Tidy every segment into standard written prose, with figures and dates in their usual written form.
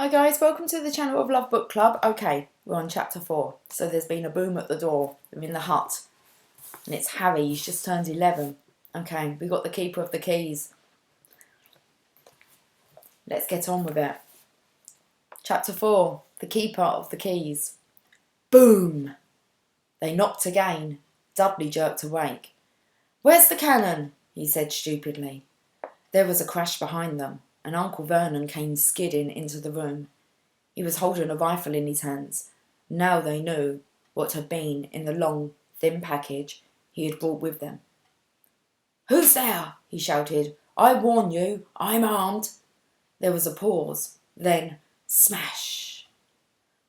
Hi guys, welcome to the channel of Love Book Club. Okay, we're on chapter 4. So there's been a boom at the door. We're in the hut. And it's Harry, he's just turned 11. Okay, we got the keeper of the keys. Let's get on with it. Chapter 4, the keeper of the keys. Boom! They knocked again. Dudley jerked awake. "Where's the cannon?" he said stupidly. There was a crash behind them, and Uncle Vernon came skidding into the room. He was holding a rifle in his hands. Now they knew what had been in the long, thin package he had brought with them. "Who's there?" he shouted. "I warn you, I'm armed." There was a pause. Then, smash!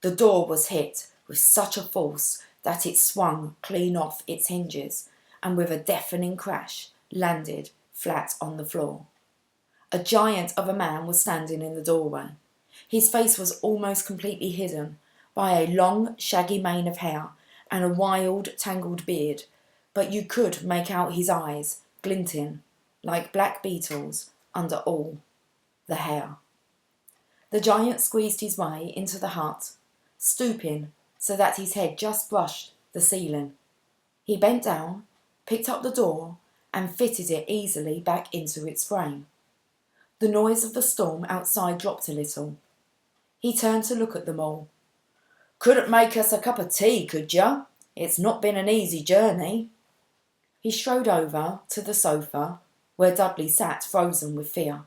The door was hit with such a force that it swung clean off its hinges and with a deafening crash landed flat on the floor. A giant of a man was standing in the doorway. His face was almost completely hidden by a long, shaggy mane of hair and a wild, tangled beard, but you could make out his eyes glinting like black beetles under all the hair. The giant squeezed his way into the hut, stooping so that his head just brushed the ceiling. He bent down, picked up the door, and fitted it easily back into its frame. The noise of the storm outside dropped a little. He turned to look at them all. "Couldn't make us a cup of tea, could ya? It's not been an easy journey." He strode over to the sofa, where Dudley sat frozen with fear.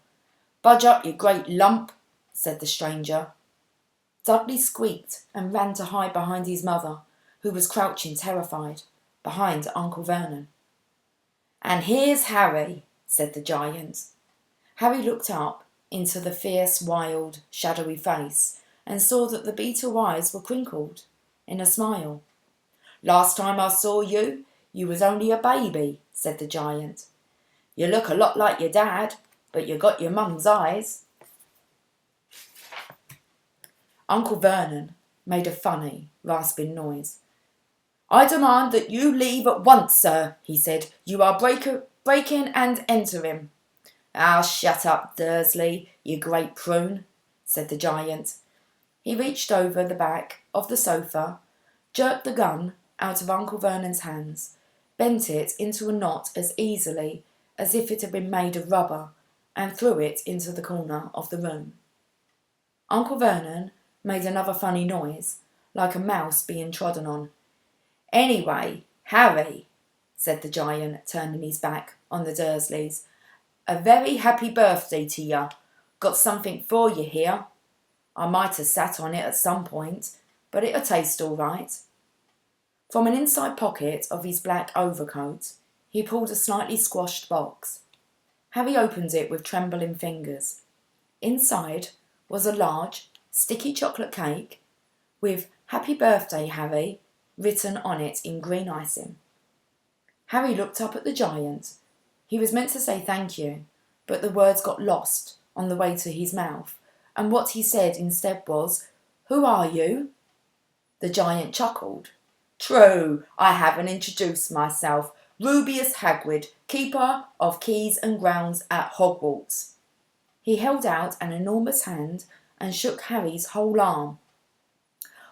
"Budge up, you great lump," said the stranger. Dudley squeaked and ran to hide behind his mother, who was crouching terrified, behind Uncle Vernon. "And here's Harry," said the giant. Harry looked up into the fierce, wild, shadowy face and saw that the beetle eyes were crinkled in a smile. "Last time I saw you, you was only a baby," said the giant. "You look a lot like your dad, but you got your mum's eyes." Uncle Vernon made a funny, rasping noise. "I demand that you leave at once, sir," he said. "You are breaking and entering." "Ah, shut up, Dursley, you great prune," said the giant. He reached over the back of the sofa, jerked the gun out of Uncle Vernon's hands, bent it into a knot as easily as if it had been made of rubber, and threw it into the corner of the room. Uncle Vernon made another funny noise, like a mouse being trodden on. "Anyway, Harry," said the giant, turning his back on the Dursleys, "a very happy birthday to ya. Got something for you here. I might have sat on it at some point, but it'll taste all right." From an inside pocket of his black overcoat, he pulled a slightly squashed box. Harry opened it with trembling fingers. Inside was a large, sticky chocolate cake with "Happy Birthday, Harry" written on it in green icing. Harry looked up at the giant. He was meant to say thank you, but the words got lost on the way to his mouth, and what he said instead was, "Who are you?" The giant chuckled. "True, I haven't introduced myself. Rubeus Hagrid, keeper of keys and grounds at Hogwarts." He held out an enormous hand and shook Harry's whole arm.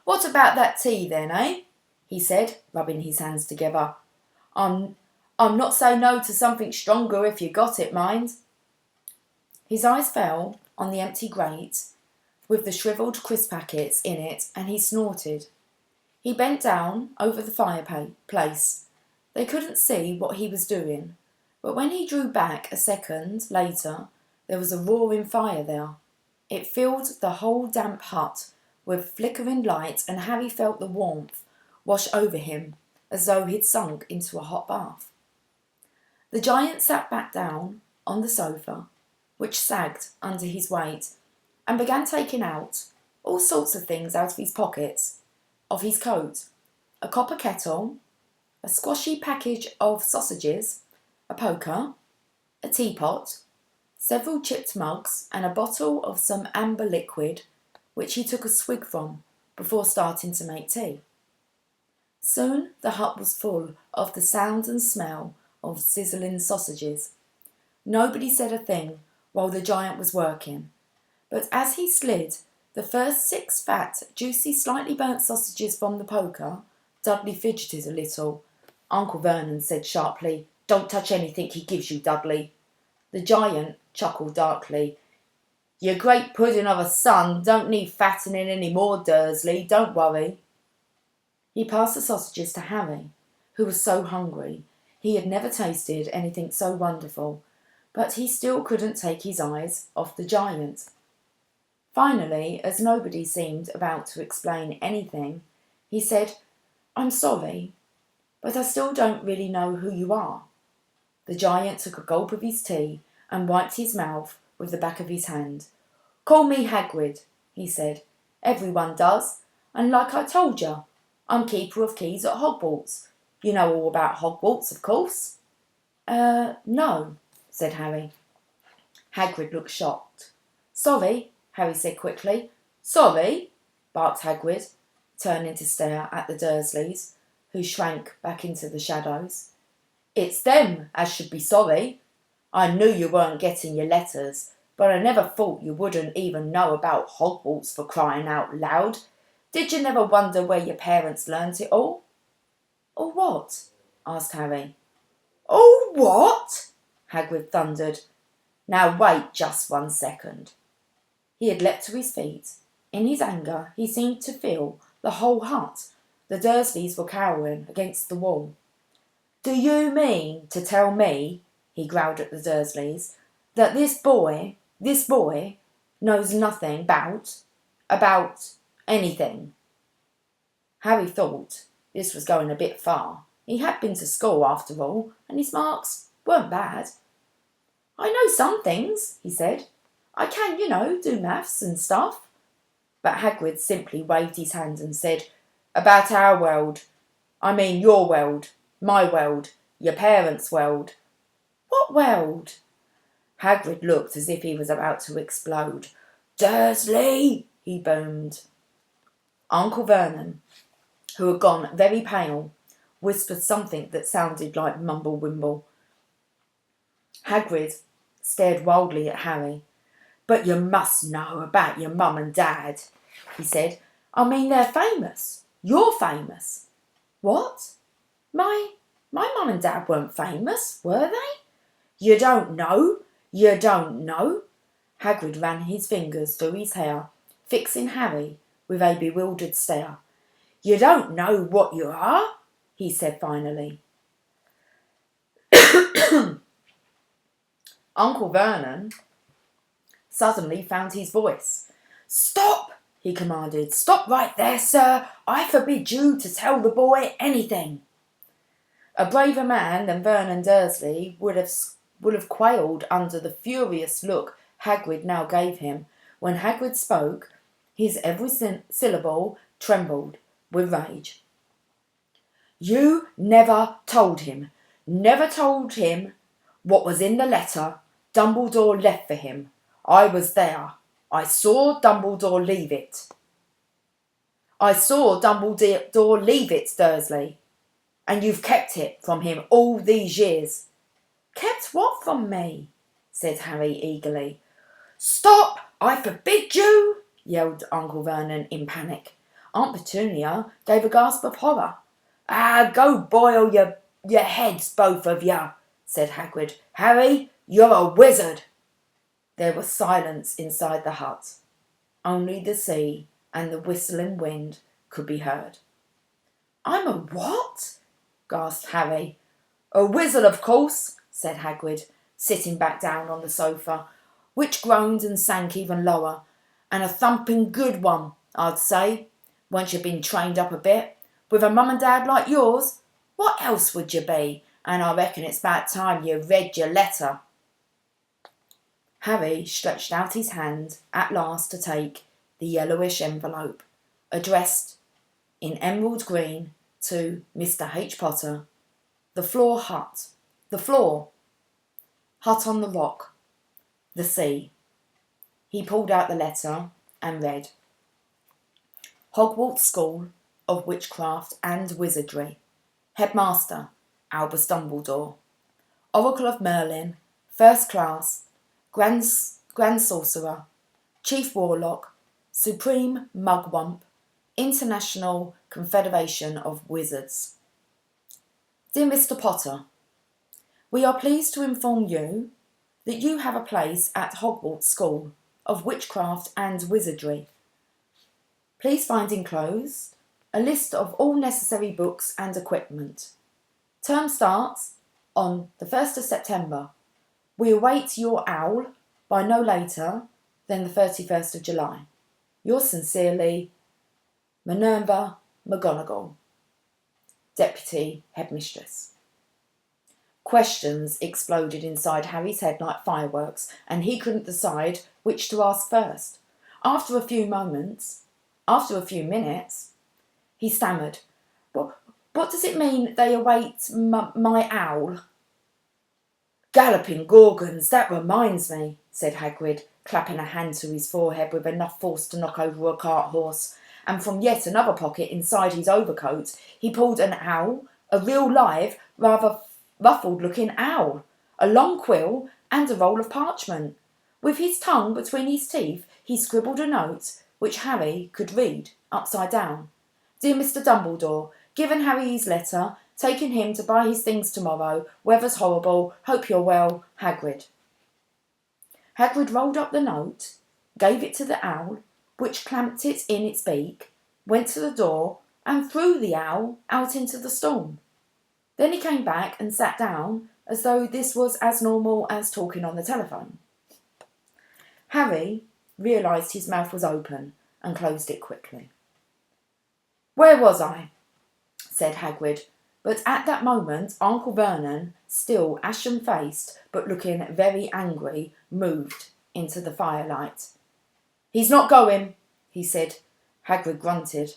"What about that tea then, eh?" he said, rubbing his hands together. I'm not say no to something stronger if you got it, mind." His eyes fell on the empty grate with the shrivelled crisp packets in it, and he snorted. He bent down over the fireplace. They couldn't see what he was doing, but when he drew back a second later, there was a roaring fire there. It filled the whole damp hut with flickering light, and Harry felt the warmth wash over him as though he'd sunk into a hot bath. The giant sat back down on the sofa, which sagged under his weight, and began taking out all sorts of things out of his pockets of his coat: a copper kettle, a squashy package of sausages, a poker, a teapot, several chipped mugs, and a bottle of some amber liquid, which he took a swig from before starting to make tea. Soon the hut was full of the sound and smell of sizzling sausages. Nobody said a thing while the giant was working, but as he slid The first 6 fat, juicy, slightly burnt sausages from the poker. Dudley fidgeted a little. Uncle Vernon said sharply, "Don't touch anything he gives you, Dudley." The giant chuckled darkly. "Your great pudding of a son don't need fattening any more, Dursley. Don't worry." He passed the sausages to Harry, who was so hungry. He had never tasted anything so wonderful, but he still couldn't take his eyes off the giant. Finally, as nobody seemed about to explain anything, he said, "I'm sorry, but I still don't really know who you are." The giant took a gulp of his tea and wiped his mouth with the back of his hand. "Call me Hagrid," he said. "Everyone does, and like I told you, I'm keeper of keys at Hogwarts. You know all about Hogwarts, of course." No," said Harry. Hagrid looked shocked. "Sorry," Harry said quickly. "Sorry?" barked Hagrid, turning to stare at the Dursleys, who shrank back into the shadows. "It's them as should be sorry. I knew you weren't getting your letters, but I never thought you wouldn't even know about Hogwarts, for crying out loud. Did you never wonder where your parents learnt it all?" "Or what?" asked Harry. "Oh, what?" Hagrid thundered. "Now wait just 1 second." He had leapt to his feet. In his anger, he seemed to fill the whole hut. The Dursleys were cowering against the wall. "Do you mean to tell me," he growled at the Dursleys, "that this boy knows nothing about anything?" Harry thought this was going a bit far. He had been to school, after all, and his marks weren't bad. "I know some things," he said. "I can, do maths and stuff." But Hagrid simply waved his hand and said, "About our world. I mean your world, my world, your parents' world." "What world?" Hagrid looked as if he was about to explode. "Dursley!" he boomed. Uncle Vernon, who had gone very pale, whispered something that sounded like mumble-wimble. Hagrid stared wildly at Harry. "But you must know about your mum and dad," he said. "I mean, they're famous. You're famous." "What? My mum and dad weren't famous, were they?" "You don't know? You don't know?" Hagrid ran his fingers through his hair, fixing Harry with a bewildered stare. "You don't know what you are?" he said finally. Uncle Vernon suddenly found his voice. "Stop!" he commanded. "Stop right there, sir. I forbid you to tell the boy anything." A braver man than Vernon Dursley would have quailed under the furious look Hagrid now gave him. When Hagrid spoke, his every syllable trembled with rage. "You never told him what was in the letter Dumbledore left for him. I was there. I saw Dumbledore leave it." "I saw Dumbledore leave it, Dursley. And you've kept it from him all these years." "Kept what from me?" said Harry eagerly. "Stop! I forbid you!" yelled Uncle Vernon in panic. Aunt Petunia gave a gasp of horror. "Ah, go boil your heads, both of you," said Hagrid. "Harry, you're a wizard." There was silence inside the hut. Only the sea and the whistling wind could be heard. "I'm a what?" gasped Harry. "A wizard, of course," said Hagrid, sitting back down on the sofa, which groaned and sank even lower. "And a thumping good one, I'd say, once you've been trained up a bit. With a mum and dad like yours, what else would you be? And I reckon it's about time you read your letter." Harry stretched out his hand at last to take the yellowish envelope, addressed in emerald green to Mr. H. Potter. The floor, hut on the rock, the sea. He pulled out the letter and read: "Hogwarts School of Witchcraft and Wizardry. Headmaster, Albus Dumbledore. Oracle of Merlin, First Class, Grand Sorcerer, Chief Warlock, Supreme Mugwump, International Confederation of Wizards. Dear Mr. Potter, we are pleased to inform you that you have a place at Hogwarts School of Witchcraft and Wizardry. Please find enclosed a list of all necessary books and equipment. Term starts on the 1st of September. We await your owl by no later than the 31st of July. Yours sincerely, Minerva McGonagall, Deputy Headmistress. Questions exploded inside Harry's head like fireworks, and he couldn't decide which to ask first. After a few minutes, he stammered, What does it mean they await my owl? Galloping Gorgons, that reminds me, said Hagrid, clapping a hand to his forehead with enough force to knock over a cart horse, and from yet another pocket inside his overcoat he pulled an owl, a real live, rather ruffled-looking owl, a long quill and a roll of parchment. With his tongue between his teeth he scribbled a note which Harry could read upside down. Dear Mr. Dumbledore, given Harry his letter, taking him to buy his things tomorrow. Weather's horrible. Hope you're well. Hagrid. Hagrid rolled up the note, gave it to the owl, which clamped it in its beak, went to the door and threw the owl out into the storm. Then he came back and sat down as though this was as normal as talking on the telephone. Harry realised his mouth was open and closed it quickly. Where was I? Said Hagrid, but at that moment Uncle Vernon, still ashen-faced but looking very angry, moved into the firelight. He's not going, he said. Hagrid grunted.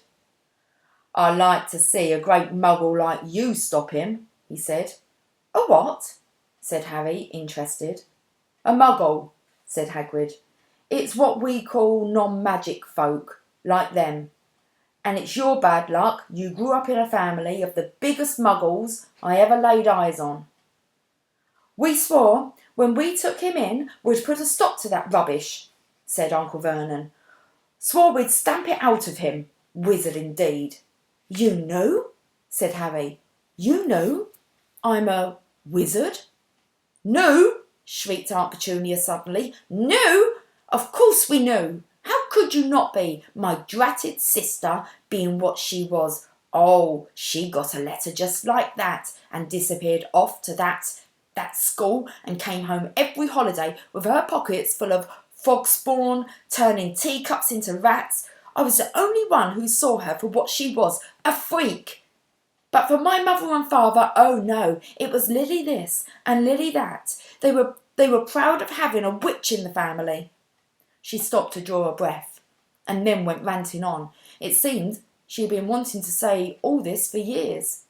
I like to see a great muggle like you stop him, he said. A what? Said Harry, interested. A muggle, said Hagrid. It's what we call non-magic folk, like them. And it's your bad luck you grew up in a family of the biggest muggles I ever laid eyes on. We swore when we took him in we'd put a stop to that rubbish, said Uncle Vernon. Swore we'd stamp it out of him. Wizard indeed. You know? Said Harry. You know? I'm a wizard? No, shrieked Aunt Petunia suddenly. No, of course we knew. How could you not be, my dratted sister, being what she was? Oh, she got a letter just like that and disappeared off to that school and came home every holiday with her pockets full of frog spawn, turning teacups into rats. I was the only one who saw her for what she was, a freak. But for my mother and father, oh no, it was Lily this and Lily that. They were proud of having a witch in the family. She stopped to draw a breath, and then went ranting on. It seemed she had been wanting to say all this for years.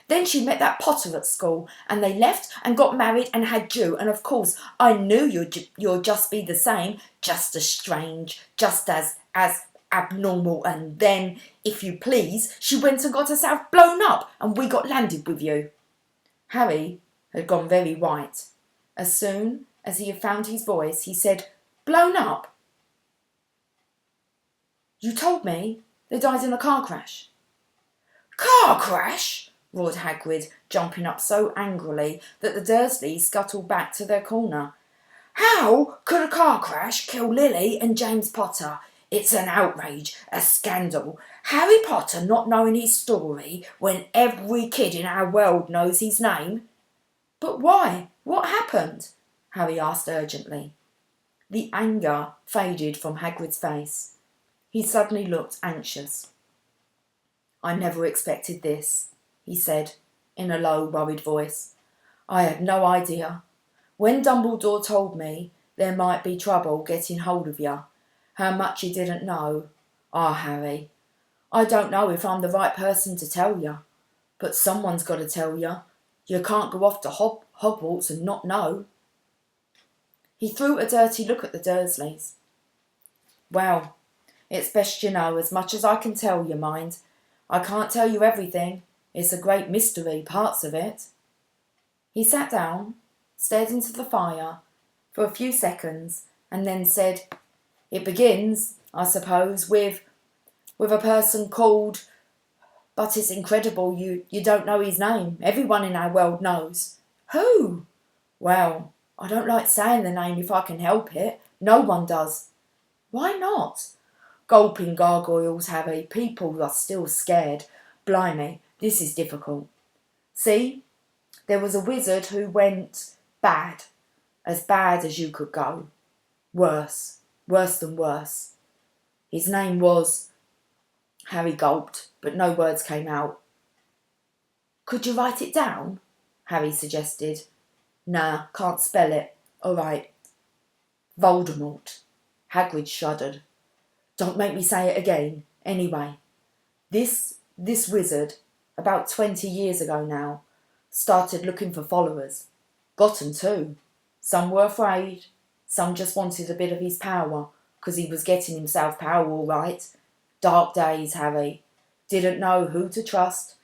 Then she met that Potter at school, and they left and got married and had you, and of course I knew you'd just be the same, just as strange, just as abnormal, and then, if you please, she went and got herself blown up, and we got landed with you. Harry had gone very white. As soon as he had found his voice, he said, Blown up? You told me they died in a car crash. Car crash? Roared Hagrid, jumping up so angrily that the Dursleys scuttled back to their corner. How could a car crash kill Lily and James Potter? It's an outrage, a scandal. Harry Potter not knowing his story when every kid in our world knows his name. But why? What happened? Harry asked urgently. The anger faded from Hagrid's face. He suddenly looked anxious. I never expected this, he said in a low, worried voice. I had no idea. When Dumbledore told me there might be trouble getting hold of you, how much he didn't know. Ah, Harry, I don't know if I'm the right person to tell you, but someone's got to tell you. You can't go off to Hogwarts and not know. He threw a dirty look at the Dursleys. Well, it's best you know as much as I can tell you, mind. I can't tell you everything. It's a great mystery, parts of it. He sat down, stared into the fire for a few seconds, and then said, It begins, I suppose, with a person called, but it's incredible you don't know his name. Everyone in our world knows. Who? Well, I don't like saying the name if I can help it. No one does. Why not? Gulping gargoyles, Harry. People are still scared. Blimey, this is difficult. See, there was a wizard who went bad as you could go. Worse than worse. His name was... Harry gulped, but no words came out. Could you write it down? Harry suggested. Nah, can't spell it. All right. Voldemort. Hagrid shuddered. Don't make me say it again. Anyway, this wizard, about 20 years ago now, started looking for followers. Got 'em too. Some were afraid. Some just wanted a bit of his power, 'cause he was getting himself power all right. Dark days, Harry. Didn't know who to trust.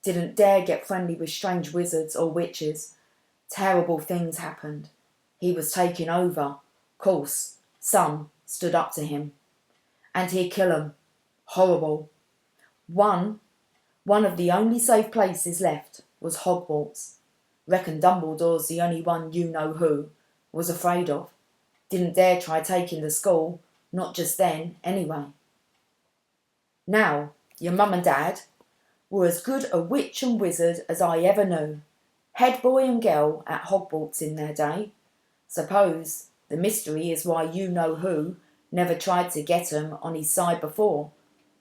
Didn't dare get friendly with strange wizards or witches. Terrible things happened. He was taking over. Course, some stood up to him. And he'd kill 'em. Horrible. One of the only safe places left was Hogwarts. Reckon Dumbledore's the only one you-know-who was afraid of. Didn't dare try taking the school, not just then, anyway. Now, your mum and dad were as good a witch and wizard as I ever knew. Head boy and girl at Hogwarts in their day. Suppose the mystery is why you-know-who never tried to get 'em on his side before.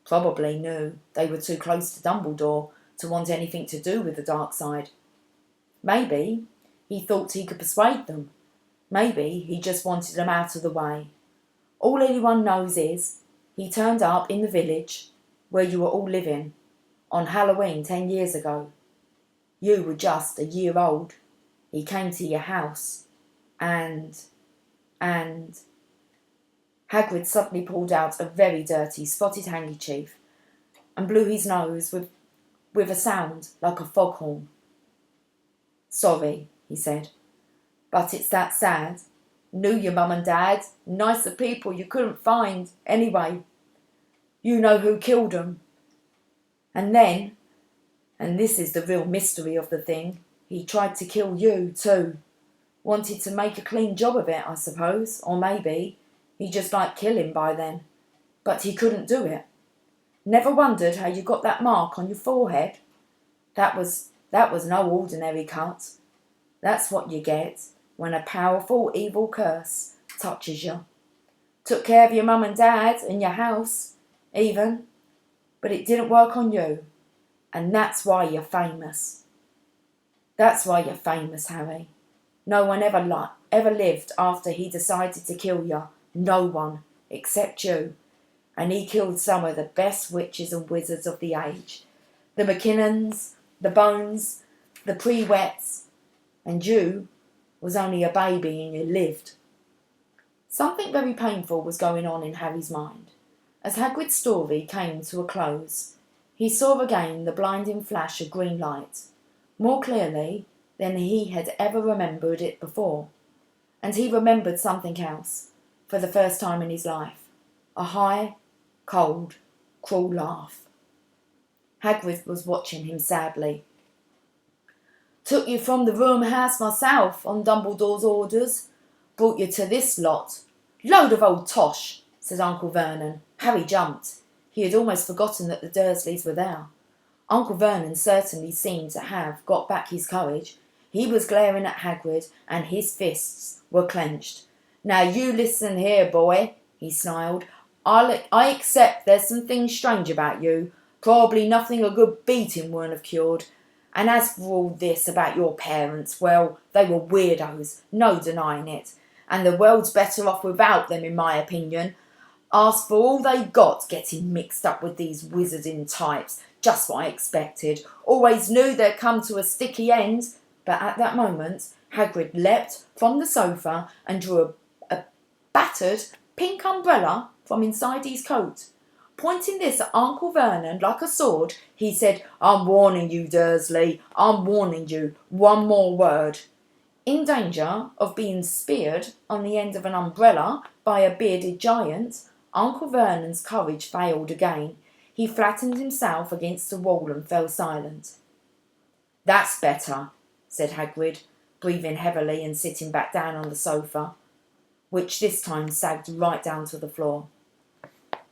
Probably knew they were too close to Dumbledore to want anything to do with the dark side. Maybe he thought he could persuade them. Maybe he just wanted them out of the way. All anyone knows is he turned up in the village where you were all living on Halloween 10 years ago. You were just a year old. He came to your house and... Hagrid suddenly pulled out a very dirty, spotted handkerchief and blew his nose with a sound like a foghorn. Sorry, he said, but it's that sad. Knew your mum and dad, nicer people you couldn't find. Anyway, you know who killed 'em. And then, and this is the real mystery of the thing, he tried to kill you too. Wanted to make a clean job of it, I suppose, or maybe he just liked killing by then. But he couldn't do it. Never wondered how you got that mark on your forehead? That was no ordinary cut. That's what you get when a powerful evil curse touches you. Took care of your mum and dad and your house, even. But it didn't work on you. And that's why you're famous. That's why you're famous, Harry. No one ever lived after he decided to kill you. No one, except you. And he killed some of the best witches and wizards of the age. The McKinnons, the Bones, the Prewets. And you was only a baby and you lived. Something very painful was going on in Harry's mind. As Hagrid's story came to a close, he saw again the blinding flash of green light, more clearly than he had ever remembered it before. And he remembered something else, for the first time in his life. A high, cold, cruel laugh. Hagrid was watching him sadly. Took you from the room house myself on Dumbledore's orders. Brought you to this lot. Load of old tosh, said Uncle Vernon. Harry jumped. He had almost forgotten that the Dursleys were there. Uncle Vernon certainly seemed to have got back his courage. He was glaring at Hagrid, and his fists were clenched. Now you listen here, boy, he snarled. I accept there's some things strange about you. Probably nothing a good beating wouldn't have cured. And as for all this about your parents, well, they were weirdos, no denying it. And the world's better off without them, in my opinion. As for all they got getting mixed up with these wizarding types, just what I expected. Always knew they'd come to a sticky end. But at that moment, Hagrid leapt from the sofa and drew a battered pink umbrella from inside his coat. Pointing this at Uncle Vernon like a sword, he said, I'm warning you, Dursley. I'm warning you. One more word. In danger of being speared on the end of an umbrella by a bearded giant, Uncle Vernon's courage failed again. He flattened himself against the wall and fell silent. "That's better," said Hagrid, breathing heavily and sitting back down on the sofa, which this time sagged right down to the floor.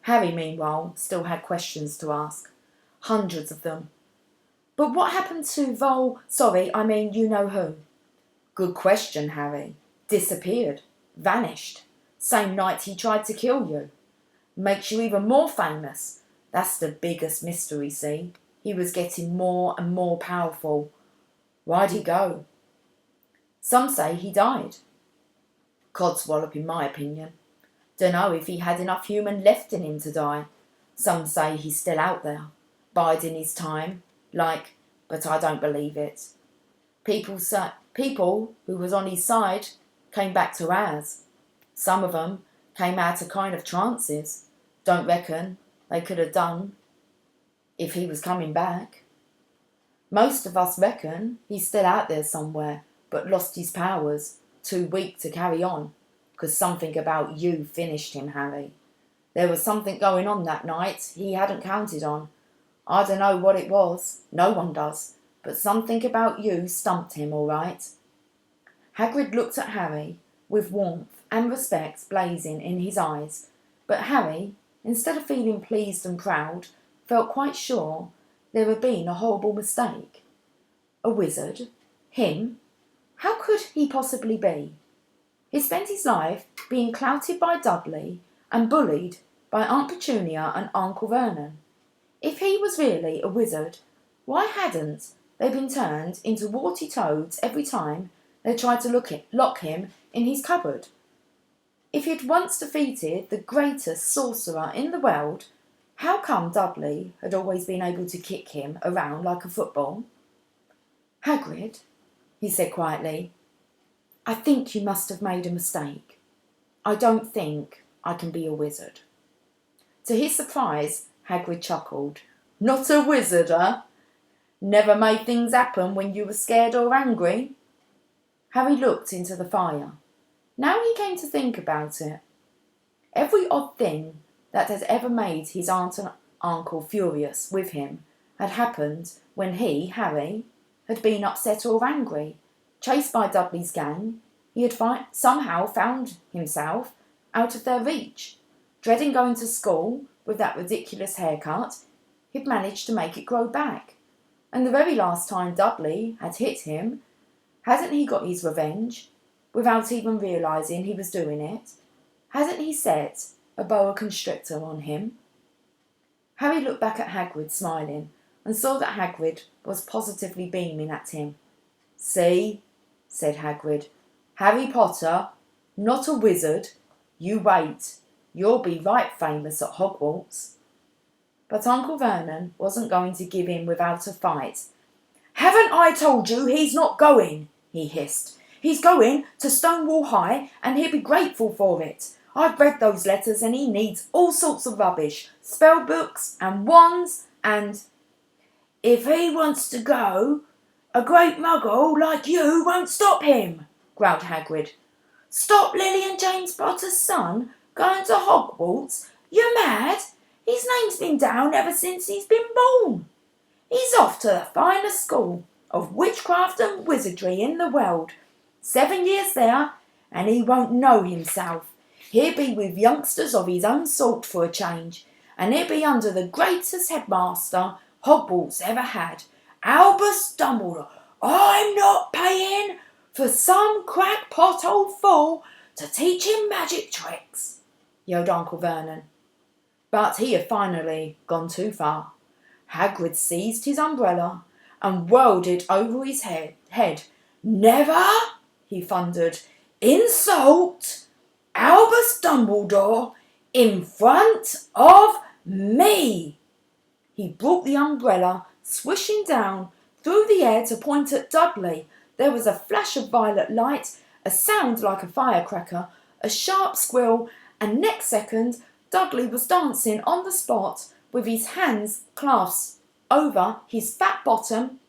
Harry, meanwhile, still had questions to ask. Hundreds of them. "But what happened to you know who?" "Good question, Harry. Disappeared. Vanished. Same night he tried to kill you. Makes you even more famous. That's the biggest mystery, see? He was getting more and more powerful. Why'd he go?" "Some say he died." "Codswallop, in my opinion. Dunno if he had enough human left in him to die. Some say he's still out there, biding his time, but I don't believe it. People who was on his side came back to ours. Some of them came out of kind of trances. Don't reckon they could have done if he was coming back. Most of us reckon he's still out there somewhere, but lost his powers, too weak to carry on, 'cause something about you finished him, Harry. There was something going on that night he hadn't counted on. I don't know what it was, no one does, but something about you stumped him, all right." Hagrid looked at Harry with warmth and respect blazing in his eyes, but Harry, instead of feeling pleased and proud, felt quite sure there had been a horrible mistake. A wizard? Him? How could he possibly be? He spent his life being clouted by Dudley and bullied by Aunt Petunia and Uncle Vernon. If he was really a wizard, why hadn't they been turned into warty toads every time they tried to lock him in his cupboard? If he'd once defeated the greatest sorcerer in the world, how come Dudley had always been able to kick him around like a football? "Hagrid," he said quietly, "I think you must have made a mistake. I don't think I can be a wizard." To his surprise, Hagrid chuckled. "Not a wizard, eh? Never made things happen when you were scared or angry?" Harry looked into the fire. Now he came to think about it. Every odd thing that had ever made his aunt and uncle furious with him had happened when he, Harry, had been upset or angry. Chased by Dudley's gang, he had somehow found himself out of their reach. Dreading going to school with that ridiculous haircut, he'd managed to make it grow back. And the very last time Dudley had hit him, hadn't he got his revenge, without even realising he was doing it? Hadn't he set a boa constrictor on him? Harry looked back at Hagrid, smiling, and saw that Hagrid was positively beaming at him. "See," said Hagrid, "Harry Potter, not a wizard. You wait. You'll be right famous at Hogwarts." But Uncle Vernon wasn't going to give in without a fight. "Haven't I told you he's not going?" he hissed. "He's going to Stonewall High, and he'll be grateful for it. I've read those letters, and he needs all sorts of rubbish, spell books and wands and—" "If he wants to go, a great muggle like you won't stop him," growled Hagrid. "Stop Lily and James Potter's son going to Hogwarts? You're mad. His name's been down ever since he's been born. He's off to the finest school of witchcraft and wizardry in the world. 7 years there, and he won't know himself. He'll be with youngsters of his own sort for a change, and he'll be under the greatest headmaster Hogwarts ever had, Albus Dumbledore. I'm not paying for some crackpot old fool to teach him magic tricks," yelled Uncle Vernon. But he had finally gone too far. Hagrid seized his umbrella and whirled it over his head. "Never," he thundered, "insult Albus Dumbledore in front of me." He brought the umbrella swishing down through the air to point at Dudley. There was a flash of violet light, a sound like a firecracker, a sharp squeal, and next second Dudley was dancing on the spot with his hands clasped over his fat bottom,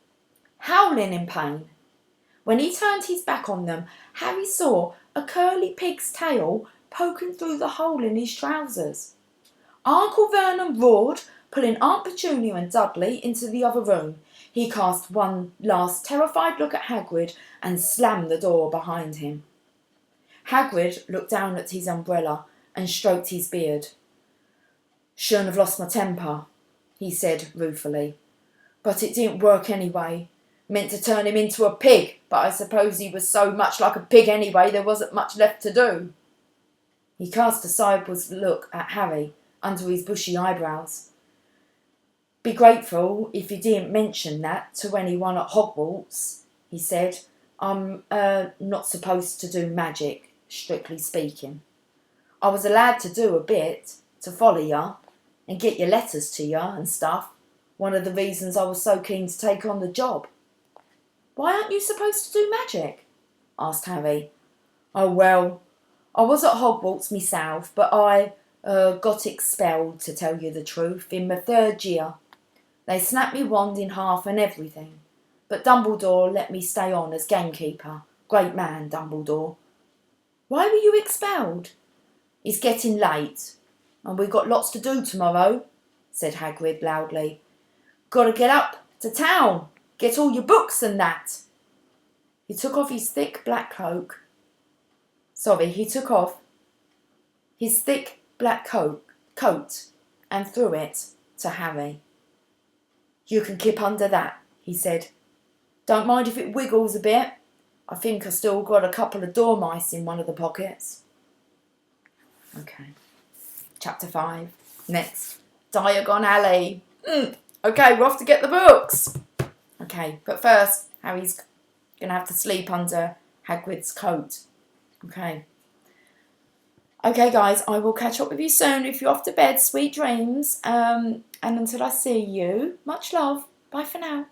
howling in pain. When he turned his back on them, Harry saw a curly pig's tail poking through the hole in his trousers. Uncle Vernon roared, pulling Aunt Petunia and Dudley into the other room. He cast one last terrified look at Hagrid and slammed the door behind him. Hagrid looked down at his umbrella and stroked his beard. "Shouldn't have lost my temper," he said ruefully. "But it didn't work anyway. Meant to turn him into a pig, but I suppose he was so much like a pig anyway there wasn't much left to do." He cast a sideways look at Harry under his bushy eyebrows. "Be grateful if you didn't mention that to anyone at Hogwarts," he said. "I'm not supposed to do magic, strictly speaking. I was allowed to do a bit, to follow you, and get your letters to you and stuff. One of the reasons I was so keen to take on the job." "Why aren't you supposed to do magic?" asked Harry. "Oh, well, I was at Hogwarts myself, but I got expelled, to tell you the truth, in my 3rd year. They snapped me wand in half and everything. But Dumbledore let me stay on as gamekeeper. Great man, Dumbledore." "Why were you expelled?" "It's getting late, and we've got lots to do tomorrow," said Hagrid loudly. "Gotta get up to town, get all your books and that." He took off his thick black coat and threw it to Harry. "You can keep under that," he said. "Don't mind if it wiggles a bit. I think I've still got a couple of dormice in one of the pockets." Okay. Chapter 5. Next. Diagon Alley. Okay, we're off to get the books. Okay, but first, Harry's going to have to sleep under Hagrid's coat. Okay. Okay, guys, I will catch up with you soon. If you're off to bed, sweet dreams. And until I see you, much love. Bye for now.